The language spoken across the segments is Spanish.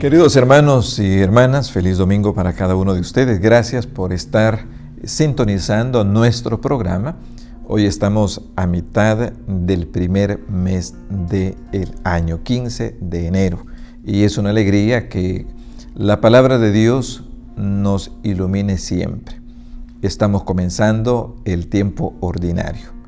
Queridos hermanos y hermanas, feliz domingo para cada uno de ustedes. Gracias por estar sintonizando nuestro programa. Hoy estamos a mitad del primer mes del año, 15 de enero. Y es una alegría que la palabra de Dios nos ilumine siempre. Estamos comenzando el tiempo ordinario.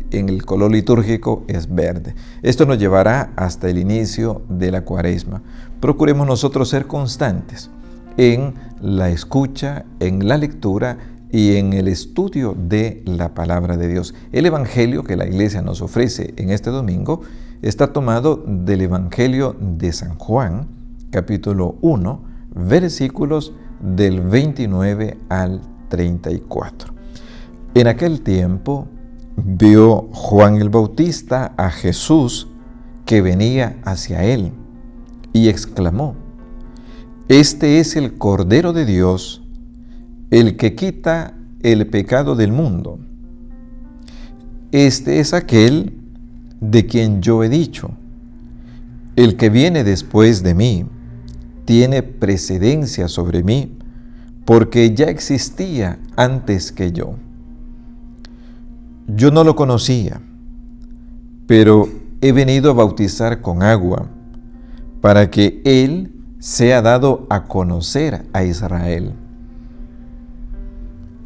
En el color litúrgico es verde. Esto nos llevará hasta el inicio de la Cuaresma. Procuremos nosotros ser constantes en la escucha, en la lectura y en el estudio de la palabra de Dios. El Evangelio que la Iglesia nos ofrece en este domingo está tomado del Evangelio de San Juan, capítulo 1, versículos del 29 al 34. En aquel tiempo vio Juan el Bautista a Jesús que venía hacia él y exclamó: Este es el Cordero de Dios, el que quita el pecado del mundo. Este es aquel de quien yo he dicho: El que viene después de mí tiene precedencia sobre mí, porque ya existía antes que yo. Yo no lo conocía, pero he venido a bautizar con agua para que Él sea dado a conocer a Israel.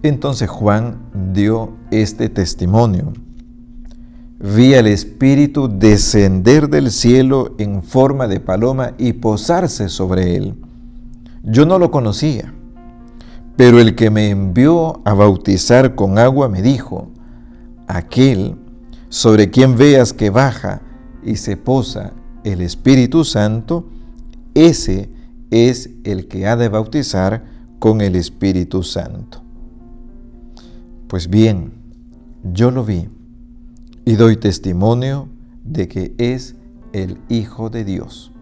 Entonces Juan dio este testimonio: Vi al Espíritu descender del cielo en forma de paloma y posarse sobre Él. Yo no lo conocía, pero el que me envió a bautizar con agua me dijo: Aquel sobre quien veas que baja y se posa el Espíritu Santo, ese es el que ha de bautizar con el Espíritu Santo. Pues bien, yo lo vi y doy testimonio de que es el Hijo de Dios.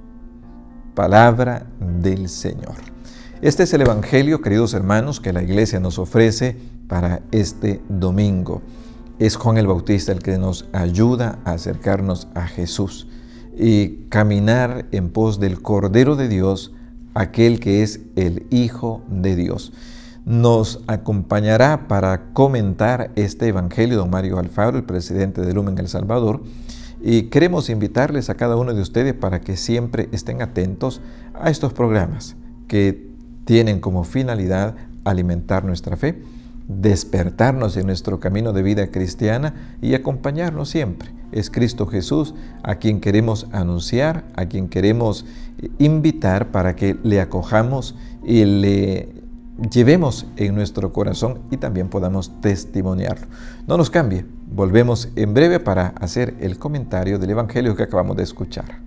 Palabra del Señor. Este es el Evangelio, queridos hermanos, que la Iglesia nos ofrece para este domingo. Es Juan el Bautista el que nos ayuda a acercarnos a Jesús y caminar en pos del Cordero de Dios, aquel que es el Hijo de Dios. Nos acompañará para comentar este Evangelio don Mario Alfaro, el presidente de Lumen El Salvador, y queremos invitarles a cada uno de ustedes para que siempre estén atentos a estos programas que tienen como finalidad alimentar nuestra fe, despertarnos en nuestro camino de vida cristiana y acompañarnos siempre. Es Cristo Jesús a quien queremos anunciar, a quien queremos invitar para que le acojamos y le llevemos en nuestro corazón y también podamos testimoniarlo. No nos cambie, volvemos en breve para hacer el comentario del Evangelio que acabamos de escuchar.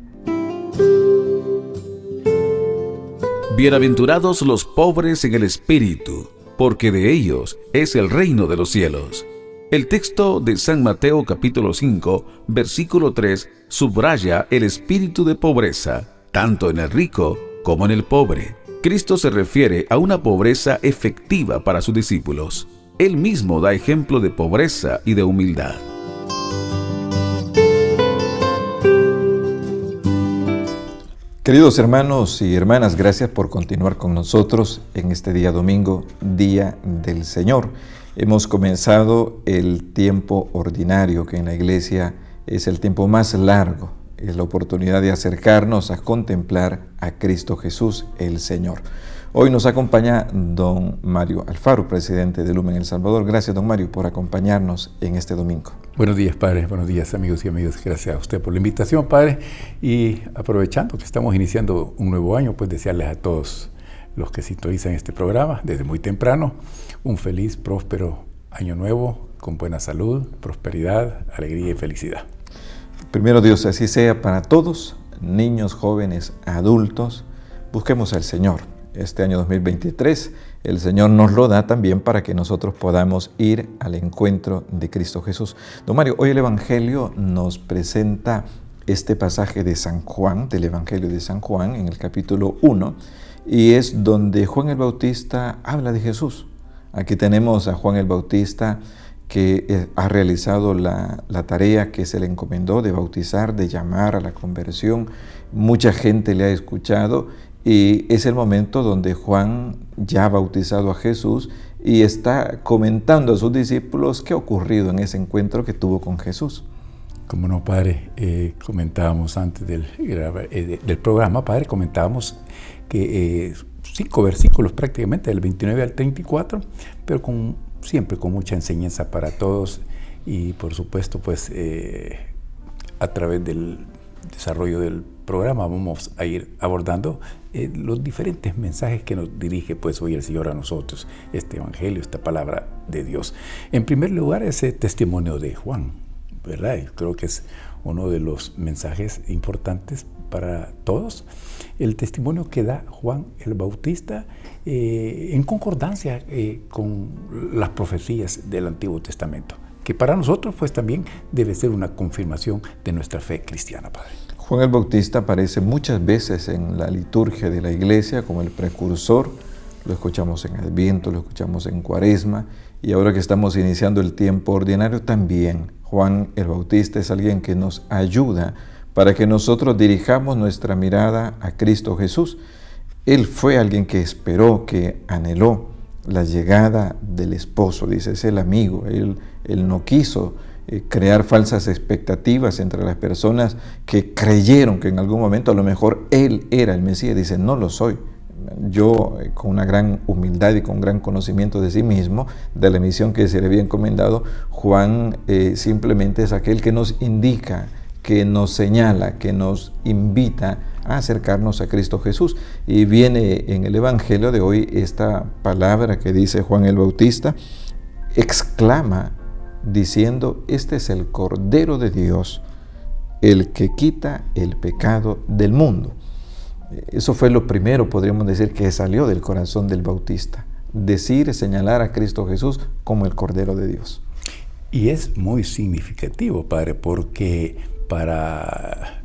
Bienaventurados los pobres en el espíritu, porque de ellos es el reino de los cielos. El texto de San Mateo capítulo 5, versículo 3, subraya el espíritu de pobreza, tanto en el rico como en el pobre. Cristo se refiere a una pobreza efectiva para sus discípulos. Él mismo da ejemplo de pobreza y de humildad. Queridos hermanos y hermanas, gracias por continuar con nosotros en este día domingo, Día del Señor. Hemos comenzado el tiempo ordinario, que en la Iglesia es el tiempo más largo. Es la oportunidad de acercarnos a contemplar a Cristo Jesús, el Señor. Hoy nos acompaña don Mario Alfaro, presidente de Lumen El Salvador. Gracias, don Mario, por acompañarnos en este domingo. Buenos días, padre. Buenos días, amigos y amigas. Gracias a usted por la invitación, padre. Y aprovechando que estamos iniciando un nuevo año, pues desearles a todos los que sintonizan este programa desde muy temprano un feliz, próspero año nuevo, con buena salud, prosperidad, alegría y felicidad. Primero Dios, así sea para todos, niños, jóvenes, adultos. Busquemos al Señor. Este año 2023, el Señor nos lo da también para que nosotros podamos ir al encuentro de Cristo Jesús. Don Mario, hoy el Evangelio nos presenta este pasaje de San Juan, del Evangelio de San Juan, en el capítulo 1, y es donde Juan el Bautista habla de Jesús. Aquí tenemos a Juan el Bautista que ha realizado la tarea que se le encomendó de bautizar, de llamar a la conversión. Mucha gente le ha escuchado y es el momento donde Juan ya ha bautizado a Jesús y está comentando a sus discípulos qué ha ocurrido en ese encuentro que tuvo con Jesús. Como no, Padre, comentábamos antes del programa, Padre, comentábamos que 5 versículos prácticamente, del 29 al 34, pero siempre con mucha enseñanza para todos y por supuesto, pues a través del desarrollo del programa vamos a ir abordando los diferentes mensajes que nos dirige pues hoy el Señor a nosotros, este Evangelio, esta palabra de Dios. En primer lugar, ese testimonio de Juan, ¿verdad? Yo creo que es uno de los mensajes importantes para todos, el testimonio que da Juan el Bautista en concordancia con las profecías del Antiguo Testamento, que para nosotros pues también debe ser una confirmación de nuestra fe cristiana, Padre. Juan el Bautista aparece muchas veces en la liturgia de la iglesia como el precursor. Lo escuchamos en Adviento, lo escuchamos en Cuaresma, y ahora que estamos iniciando el tiempo ordinario también. Juan el Bautista es alguien que nos ayuda para que nosotros dirijamos nuestra mirada a Cristo Jesús. Él fue alguien que esperó, que anheló la llegada del esposo, dice, es el amigo. Él no quiso crear falsas expectativas entre las personas que creyeron que en algún momento a lo mejor Él era el Mesías. Dice, no lo soy. Yo, con una gran humildad y con gran conocimiento de sí mismo, de la misión que se le había encomendado, Juan simplemente es aquel que nos indica, que nos señala, que nos invita a acercarnos a Cristo Jesús. Y viene en el Evangelio de hoy esta palabra que dice Juan el Bautista, exclama diciendo, este es el Cordero de Dios, el que quita el pecado del mundo. Eso fue lo primero, podríamos decir, que salió del corazón del Bautista, decir, señalar a Cristo Jesús como el Cordero de Dios. Y es muy significativo, Padre, porque para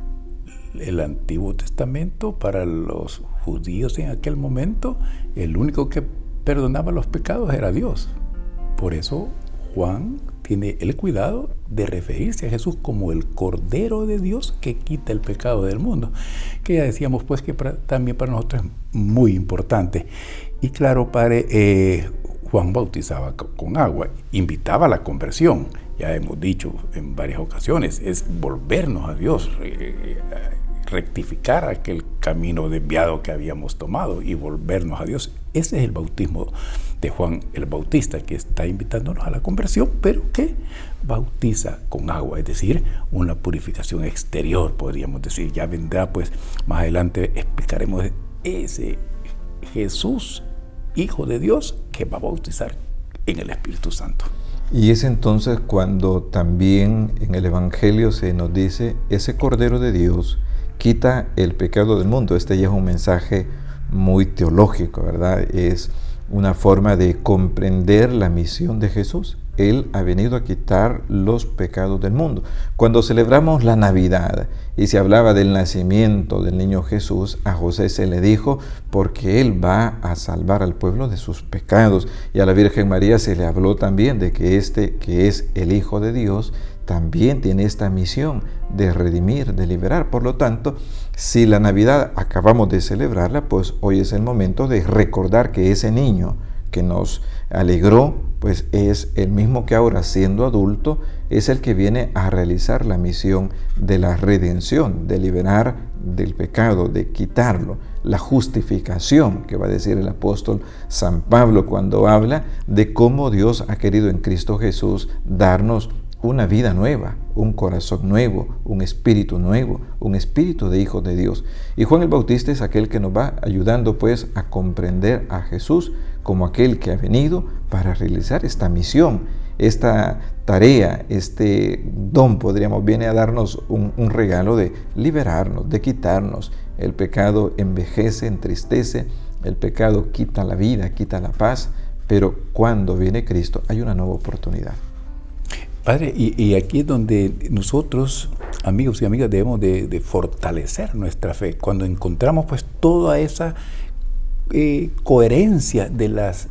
el Antiguo Testamento, para los judíos en aquel momento, el único que perdonaba los pecados era Dios. Por eso Juan tiene el cuidado de referirse a Jesús como el Cordero de Dios que quita el pecado del mundo, que ya decíamos pues que también para nosotros es muy importante. Y claro, Padre, Juan bautizaba con agua, invitaba a la conversión, ya hemos dicho en varias ocasiones, es volvernos a Dios, rectificar aquel camino desviado que habíamos tomado y volvernos a Dios. Ese es el bautismo de Juan el Bautista, que está invitándonos a la conversión, pero que bautiza con agua, es decir, una purificación exterior, podríamos decir. Ya vendrá, pues, más adelante explicaremos ese Jesús, Hijo de Dios, que va a bautizar en el Espíritu Santo. Y es entonces cuando también en el Evangelio se nos dice, ese Cordero de Dios quita el pecado del mundo. Este ya es un mensaje muy teológico, ¿verdad? Es una forma de comprender la misión de Jesús. Él ha venido a quitar los pecados del mundo. Cuando celebramos la Navidad y se hablaba del nacimiento del niño Jesús, a José se le dijo porque Él va a salvar al pueblo de sus pecados. Y a la Virgen María se le habló también de que este, que es el Hijo de Dios, también tiene esta misión de redimir, de liberar. Por lo tanto, si la Navidad acabamos de celebrarla, pues hoy es el momento de recordar que ese niño que nos alegró, pues es el mismo que ahora, siendo adulto, es el que viene a realizar la misión de la redención, de liberar del pecado, de quitarlo, la justificación, que va a decir el apóstol San Pablo cuando habla de cómo Dios ha querido en Cristo Jesús darnos una vida nueva, un corazón nuevo, un espíritu nuevo, un espíritu de hijos de Dios. Y Juan el Bautista es aquel que nos va ayudando pues a comprender a Jesús como aquel que ha venido para realizar esta misión, esta tarea, este don, viene a darnos un regalo de liberarnos, de quitarnos. El pecado envejece, entristece, el pecado quita la vida, quita la paz, pero cuando viene Cristo hay una nueva oportunidad. Padre, y aquí es donde nosotros, amigos y amigas, debemos de fortalecer nuestra fe. Cuando encontramos pues toda esa coherencia de las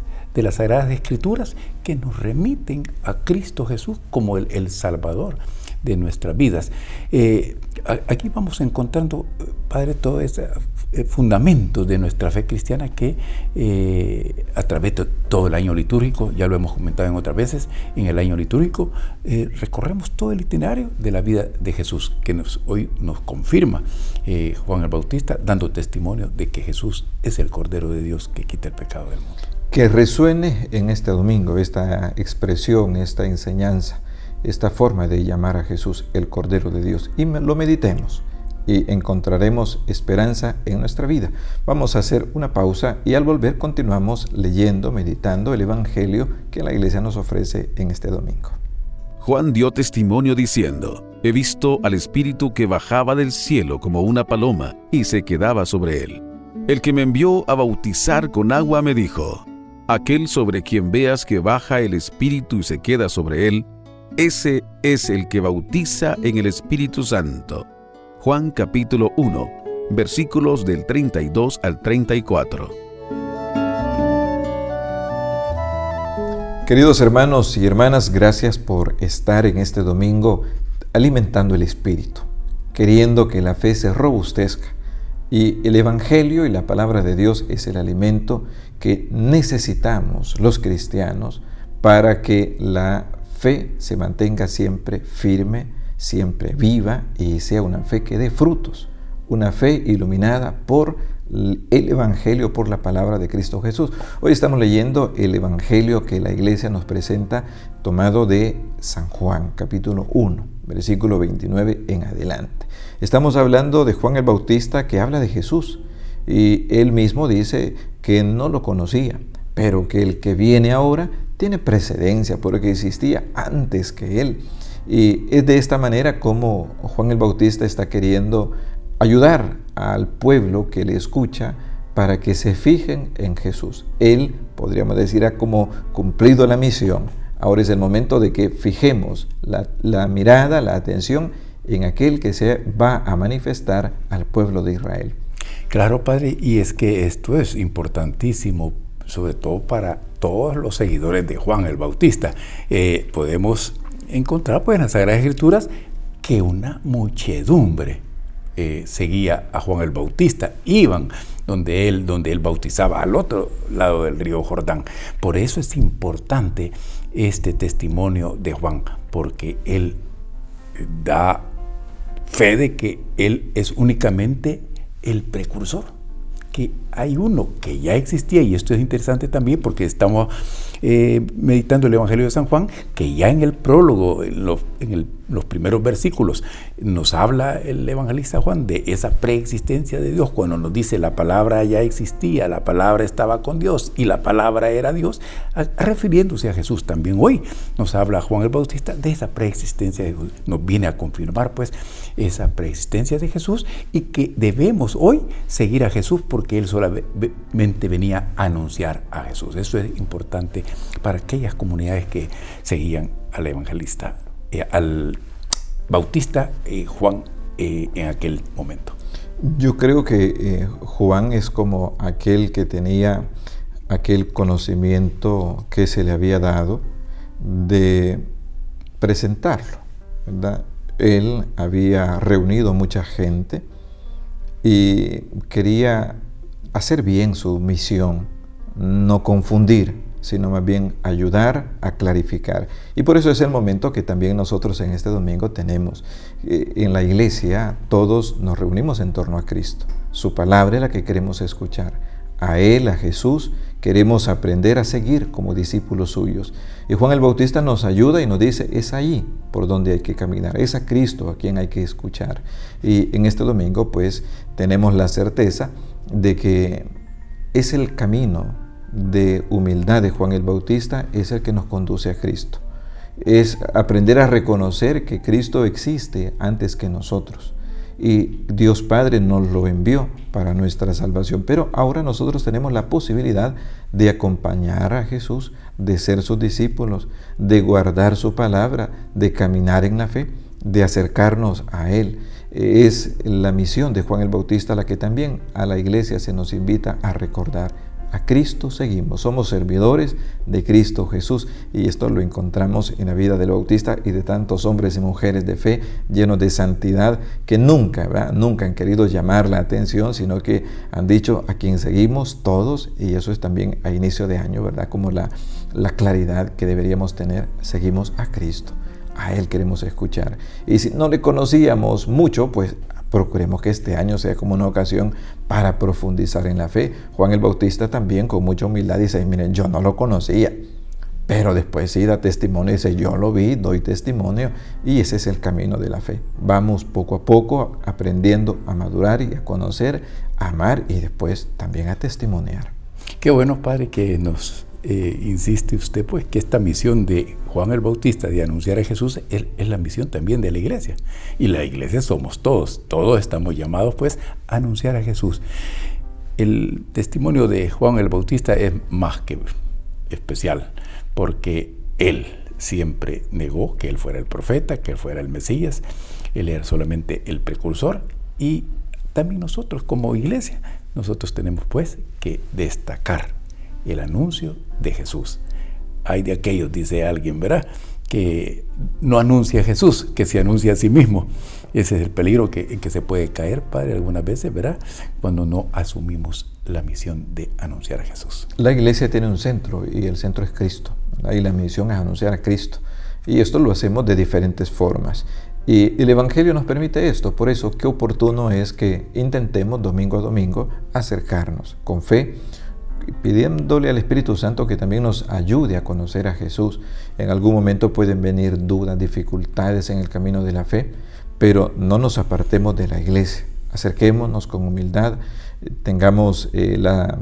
Sagradas Escrituras que nos remiten a Cristo Jesús como el Salvador de nuestras vidas. Aquí vamos encontrando, Padre, toda esa fundamentos de nuestra fe cristiana que a través de todo el año litúrgico, ya lo hemos comentado en otras veces, en el año litúrgico recorremos todo el itinerario de la vida de Jesús, que hoy nos confirma Juan el Bautista, dando testimonio de que Jesús es el Cordero de Dios que quita el pecado del mundo. Que resuene en este domingo esta expresión, esta enseñanza, esta forma de llamar a Jesús el Cordero de Dios, y lo meditemos y encontraremos esperanza en nuestra vida. Vamos a hacer una pausa y al volver continuamos leyendo, meditando el Evangelio que la Iglesia nos ofrece en este domingo. Juan dio testimonio diciendo: he visto al Espíritu que bajaba del cielo como una paloma y se quedaba sobre él. El que me envió a bautizar con agua me dijo: aquel sobre quien veas que baja el Espíritu y se queda sobre él, ese es el que bautiza en el Espíritu Santo. Juan capítulo 1, versículos del 32 al 34. Queridos hermanos y hermanas, gracias por estar en este domingo alimentando el Espíritu, queriendo que la fe se robustezca. Y el Evangelio y la palabra de Dios es el alimento que necesitamos los cristianos para que la fe se mantenga siempre firme, siempre viva y sea una fe que dé frutos, una fe iluminada por el Evangelio, por la palabra de Cristo Jesús. Hoy estamos leyendo el Evangelio que la Iglesia nos presenta tomado de San Juan, capítulo 1, versículo 29 en adelante. Estamos hablando de Juan el Bautista que habla de Jesús y él mismo dice que no lo conocía, pero que el que viene ahora tiene precedencia porque existía antes que él. Y es de esta manera como Juan el Bautista está queriendo ayudar al pueblo que le escucha para que se fijen en Jesús. Él, podríamos decir, ha como cumplido la misión. Ahora es el momento de que fijemos la mirada, la atención en aquel que se va a manifestar al pueblo de Israel. Claro, Padre, y es que esto es importantísimo, sobre todo para todos los seguidores de Juan el Bautista. Podemos encontrar pues en las Sagradas Escrituras que una muchedumbre seguía a Juan el Bautista, iban donde él bautizaba al otro lado del río Jordán. Por eso es importante este testimonio de Juan, porque él da fe de que él es únicamente el precursor, que hay uno que ya existía, y esto es interesante también porque estamos meditando el Evangelio de San Juan, que ya en el prólogo, en los primeros versículos, nos habla el evangelista Juan de esa preexistencia de Dios, cuando nos dice la palabra ya existía, la palabra estaba con Dios y la palabra era Dios, refiriéndose a Jesús. También hoy nos habla Juan el Bautista de esa preexistencia de Jesús, nos viene a confirmar pues esa preexistencia de Jesús y que debemos hoy seguir a Jesús porque él solamente venía a anunciar a Jesús. Eso es importante para aquellas comunidades que seguían al evangelista, al Bautista Juan en aquel momento. Yo creo que Juan es como aquel que tenía aquel conocimiento que se le había dado de presentarlo, ¿verdad? Él había reunido mucha gente y quería hacer bien su misión, no confundir, sino más bien ayudar a clarificar. Y por eso es el momento que también nosotros en este domingo tenemos. En la iglesia todos nos reunimos en torno a Cristo. Su palabra es la que queremos escuchar. A Él, a Jesús, queremos aprender a seguir como discípulos suyos. Y Juan el Bautista nos ayuda y nos dice, es ahí por donde hay que caminar, es a Cristo a quien hay que escuchar. Y en este domingo pues tenemos la certeza de que es el camino de humildad de Juan el Bautista, es el que nos conduce a Cristo. Es aprender a reconocer que Cristo existe antes que nosotros. Y Dios Padre nos lo envió para nuestra salvación. Pero ahora nosotros tenemos la posibilidad de acompañar a Jesús, de ser sus discípulos, de guardar su palabra, de caminar en la fe, de acercarnos a Él. Es la misión de Juan el Bautista la que también a la iglesia se nos invita a recordar. A Cristo seguimos, somos servidores de Cristo Jesús, y esto lo encontramos en la vida del Bautista y de tantos hombres y mujeres de fe llenos de santidad que nunca han querido llamar la atención, sino que han dicho a quién seguimos todos, y eso es también a inicio de año, ¿verdad? Como la claridad que deberíamos tener: seguimos a Cristo, a Él queremos escuchar. Y si no le conocíamos mucho, pues procuremos que este año sea como una ocasión para profundizar en la fe. Juan el Bautista también con mucha humildad dice: miren, yo no lo conocía, pero después sí da testimonio, dice: yo lo vi, doy testimonio. Y ese es el camino de la fe. Vamos poco a poco aprendiendo a madurar y a conocer, a amar y después también a testimoniar. Qué bueno, Padre, que nos insiste usted, pues, que esta misión de Juan el Bautista de anunciar a Jesús es la misión también de la iglesia. Y la iglesia somos todos estamos llamados, pues, a anunciar a Jesús. El testimonio de Juan el Bautista es más que especial, porque él siempre negó que él fuera el profeta, que él fuera el Mesías. Él era solamente el precursor, y también nosotros como iglesia, nosotros tenemos, pues, que destacar el anuncio de Jesús. Hay de aquellos, dice alguien, ¿verdad?, que no anuncia a Jesús, que se anuncia a sí mismo. Ese es el peligro en que se puede caer, Padre, algunas veces, ¿verdad?, cuando no asumimos la misión de anunciar a Jesús. La iglesia tiene un centro, y el centro es Cristo, ¿verdad? Y la misión es anunciar a Cristo. Y esto lo hacemos de diferentes formas. Y el Evangelio nos permite esto. Por eso, qué oportuno es que intentemos domingo a domingo acercarnos con fe, pidiéndole al Espíritu Santo que también nos ayude a conocer a Jesús. En algún momento pueden venir dudas, dificultades en el camino de la fe, pero no nos apartemos de la iglesia. Acerquémonos con humildad, tengamos la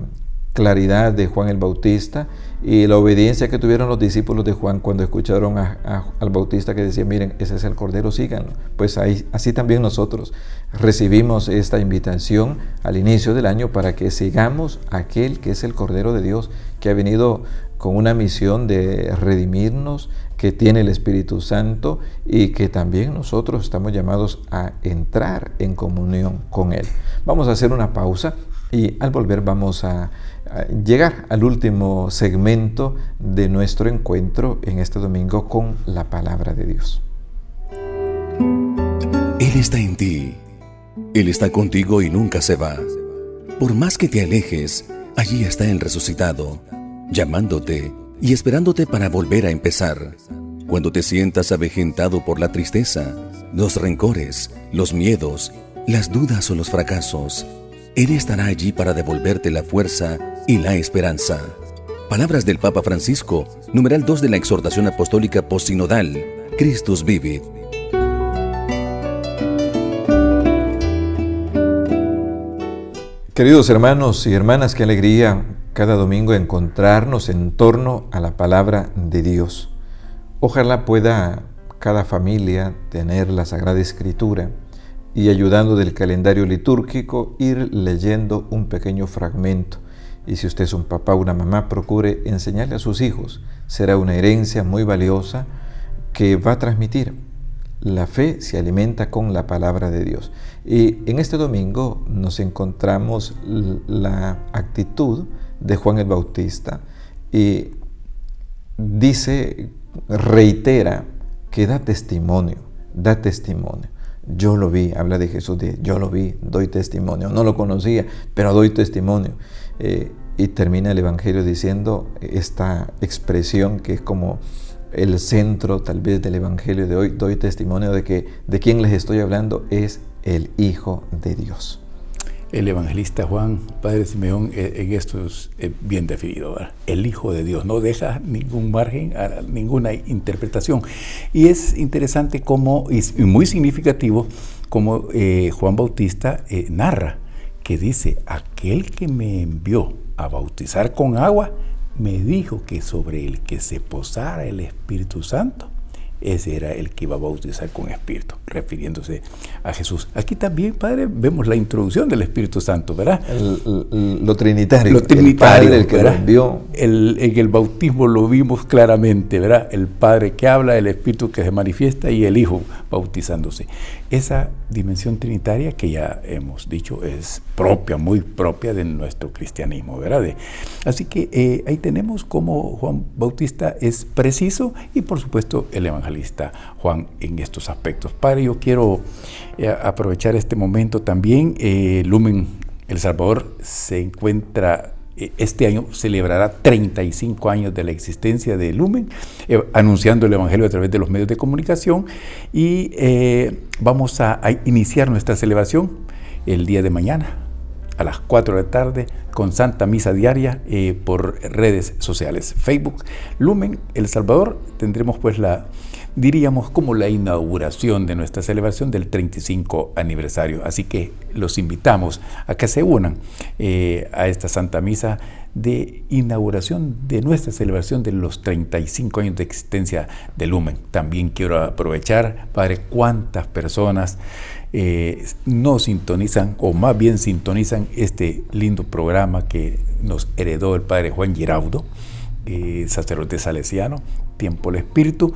claridad de Juan el Bautista y la obediencia que tuvieron los discípulos de Juan cuando escucharon al Bautista que decía: miren, ese es el Cordero, síganlo. Pues así también nosotros recibimos esta invitación al inicio del año para que sigamos a aquel que es el Cordero de Dios, que ha venido con una misión de redimirnos, que tiene el Espíritu Santo y que también nosotros estamos llamados a entrar en comunión con Él. Vamos a hacer una pausa y al volver vamos a llegar al último segmento de nuestro encuentro en este domingo con la palabra de Dios. Él está en ti. Él está contigo y nunca se va. Por más que te alejes, allí está el resucitado, llamándote y esperándote para volver a empezar. Cuando te sientas avejentado por la tristeza, los rencores, los miedos, las dudas o los fracasos, Él estará allí para devolverte la fuerza y la esperanza. Palabras del Papa Francisco, numeral 2 de la exhortación apostólica postsinodal, Christus Vivit. Queridos hermanos y hermanas, qué alegría cada domingo encontrarnos en torno a la palabra de Dios. Ojalá pueda cada familia tener la Sagrada Escritura y, ayudando del calendario litúrgico, ir leyendo un pequeño fragmento. Y si usted es un papá o una mamá, procure enseñarle a sus hijos. Será una herencia muy valiosa que va a transmitir. La fe se alimenta con la palabra de Dios. Y en este domingo nos encontramos la actitud de Juan el Bautista. Y reitera que da testimonio. Yo lo vi, habla de Jesús, yo lo vi, doy testimonio. No lo conocía, pero doy testimonio. Y termina el Evangelio diciendo esta expresión que es como el centro tal vez del Evangelio de hoy: doy testimonio de que de quien les estoy hablando es el Hijo de Dios. El evangelista Juan, Padre Simeón, en esto es bien definido, ¿verdad? El Hijo de Dios, no deja ningún margen a ninguna interpretación. Y es interesante cómo, y muy significativo, cómo Juan Bautista narra, que dice: aquel que me envió a bautizar con agua, me dijo que sobre el que se posara el Espíritu Santo, ese era el que iba a bautizar con Espíritu, refiriéndose a Jesús. Aquí también, Padre, vemos la introducción del Espíritu Santo, ¿verdad? Lo trinitario. Lo trinitario, el Padre, el que lo envió. en el bautismo lo vimos claramente, ¿verdad? El Padre que habla, el Espíritu que se manifiesta y el Hijo bautizándose. Esa dimensión trinitaria que ya hemos dicho es propia, muy propia de nuestro cristianismo, ¿verdad? Así que ahí tenemos cómo Juan Bautista es preciso y por supuesto el evangelista Juan en estos aspectos. Padre, yo quiero aprovechar este momento también. Lumen El Salvador se encuentra, este año celebrará 35 años de la existencia de Lumen, anunciando el Evangelio a través de los medios de comunicación, y vamos a iniciar nuestra celebración el día de mañana a las 4 de la tarde con Santa Misa diaria por redes sociales. Facebook, Lumen El Salvador, tendremos pues diríamos como la inauguración de nuestra celebración del 35 aniversario. Así que los invitamos a que se unan a esta Santa Misa de inauguración de nuestra celebración de los 35 años de existencia de Lumen. También quiero aprovechar, Padre, cuántas personas no sintonizan, o más bien sintonizan este lindo programa que nos heredó el Padre Juan Giraudo, sacerdote salesiano, Tiempo el Espíritu,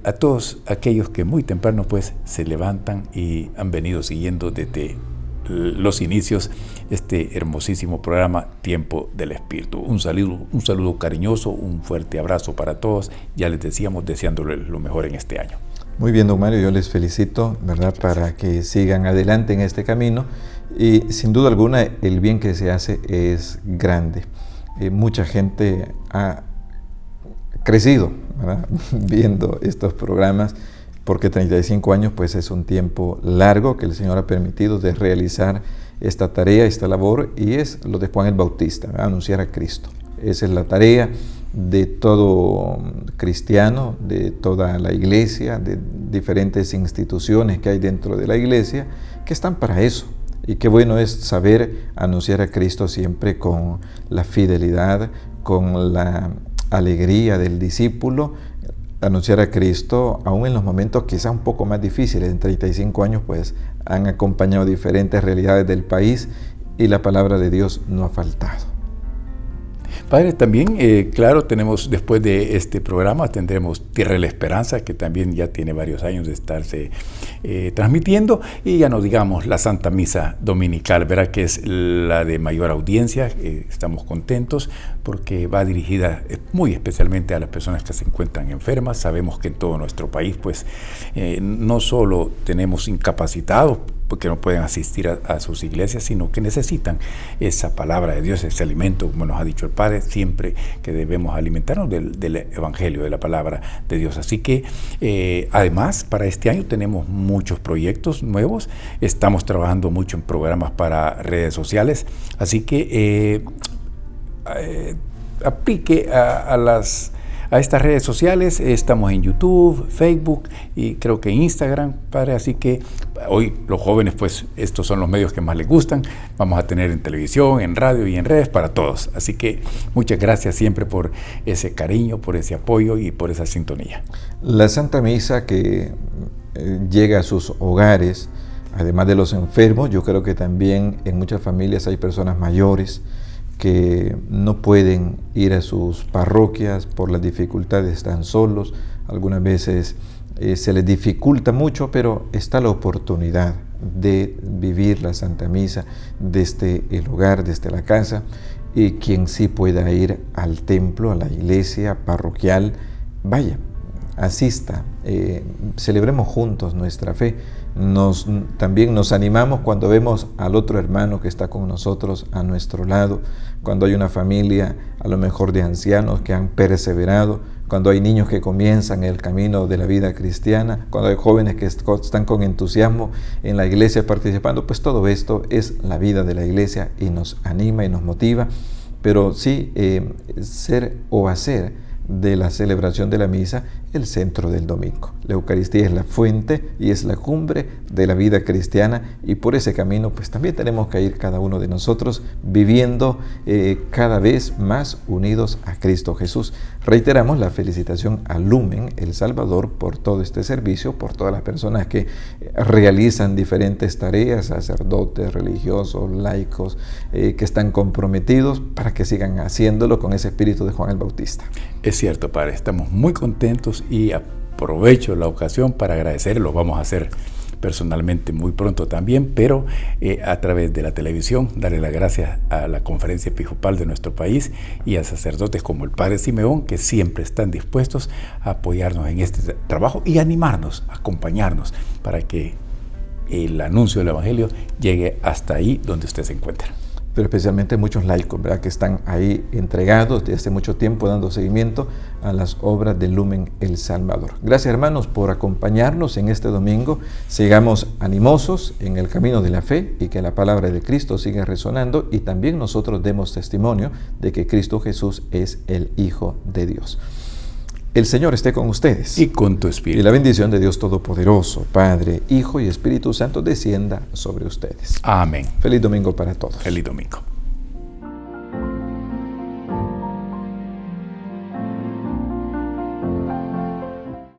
a todos aquellos que muy temprano pues se levantan y han venido siguiendo desde los inicios este hermosísimo programa Tiempo del Espíritu. Un saludo cariñoso, un fuerte abrazo para todos. Ya les decíamos, deseándoles lo mejor en este año. Muy bien, don Mario, yo les felicito, ¿verdad?, para que sigan adelante en este camino, y sin duda alguna el bien que se hace es grande. Mucha gente ha crecido, ¿verdad?, viendo estos programas, porque 35 años pues es un tiempo largo que el Señor ha permitido de realizar esta tarea, esta labor, y es lo de Juan el Bautista, ¿verdad?, anunciar a Cristo. Esa es la tarea de todo cristiano, de toda la iglesia, de diferentes instituciones que hay dentro de la iglesia, que están para eso. Y qué bueno es saber anunciar a Cristo siempre con la fidelidad, con la alegría del discípulo, anunciar a Cristo aún en los momentos quizá un poco más difíciles. En 35 años pues han acompañado diferentes realidades del país y la palabra de Dios no ha faltado. Padre, también, claro, tenemos después de este programa, tendremos Tierra de la Esperanza, que también ya tiene varios años de estarse transmitiendo, y ya no digamos la Santa Misa Dominical, ¿verdad?, que es la de mayor audiencia. Estamos contentos porque va dirigida muy especialmente a las personas que se encuentran enfermas. Sabemos que en todo nuestro país, pues, no solo tenemos incapacitados porque no pueden asistir a sus iglesias, sino que necesitan esa palabra de Dios, ese alimento, como nos ha dicho el Padre, siempre que debemos alimentarnos del Evangelio, de la palabra de Dios. Así que, además, para este año tenemos muchos proyectos nuevos, estamos trabajando mucho en programas para redes sociales, así que aplique a estas redes sociales. Estamos en YouTube, Facebook y creo que Instagram, Padre. Así que hoy los jóvenes, pues estos son los medios que más les gustan. Vamos a tener en televisión, en radio y en redes para todos. Así que muchas gracias siempre por ese cariño, por ese apoyo y por esa sintonía. La Santa Misa que llega a sus hogares, además de los enfermos, yo creo que también en muchas familias hay personas mayores que no pueden ir a sus parroquias por las dificultades, están solos, algunas veces se les dificulta mucho, pero está la oportunidad de vivir la Santa Misa desde el hogar, desde la casa, y quien sí pueda ir al templo, a la iglesia parroquial, vaya, asista, celebremos juntos nuestra fe. También nos animamos cuando vemos al otro hermano que está con nosotros a nuestro lado, cuando hay una familia a lo mejor de ancianos que han perseverado, cuando hay niños que comienzan el camino de la vida cristiana, cuando hay jóvenes que están con entusiasmo en la iglesia participando, pues todo esto es la vida de la iglesia y nos anima y nos motiva. Pero sí, ser o hacer de la celebración de la misa el centro del domingo. La Eucaristía es la fuente y es la cumbre de la vida cristiana, y por ese camino pues también tenemos que ir cada uno de nosotros viviendo cada vez más unidos a Cristo Jesús. Reiteramos la felicitación a Lumen El Salvador por todo este servicio, por todas las personas que realizan diferentes tareas, sacerdotes, religiosos, laicos, que están comprometidos para que sigan haciéndolo con ese espíritu de Juan el Bautista. Es cierto, Padre, estamos muy contentos y aprovecho la ocasión para agradecer, lo vamos a hacer personalmente muy pronto también, pero a través de la televisión, darle las gracias a la Conferencia Episcopal de nuestro país y a sacerdotes como el Padre Simeón, que siempre están dispuestos a apoyarnos en este trabajo y animarnos, acompañarnos, para que el anuncio del Evangelio llegue hasta ahí donde usted se encuentra. Pero especialmente muchos laicos, ¿verdad?, que están ahí entregados desde hace mucho tiempo dando seguimiento a las obras de Lumen El Salvador. Gracias, hermanos, por acompañarnos en este domingo. Sigamos animosos en el camino de la fe y que la palabra de Cristo siga resonando, y también nosotros demos testimonio de que Cristo Jesús es el Hijo de Dios. El Señor esté con ustedes. Y con tu espíritu. Y la bendición de Dios Todopoderoso, Padre, Hijo y Espíritu Santo descienda sobre ustedes. Amén. Feliz domingo para todos. Feliz domingo.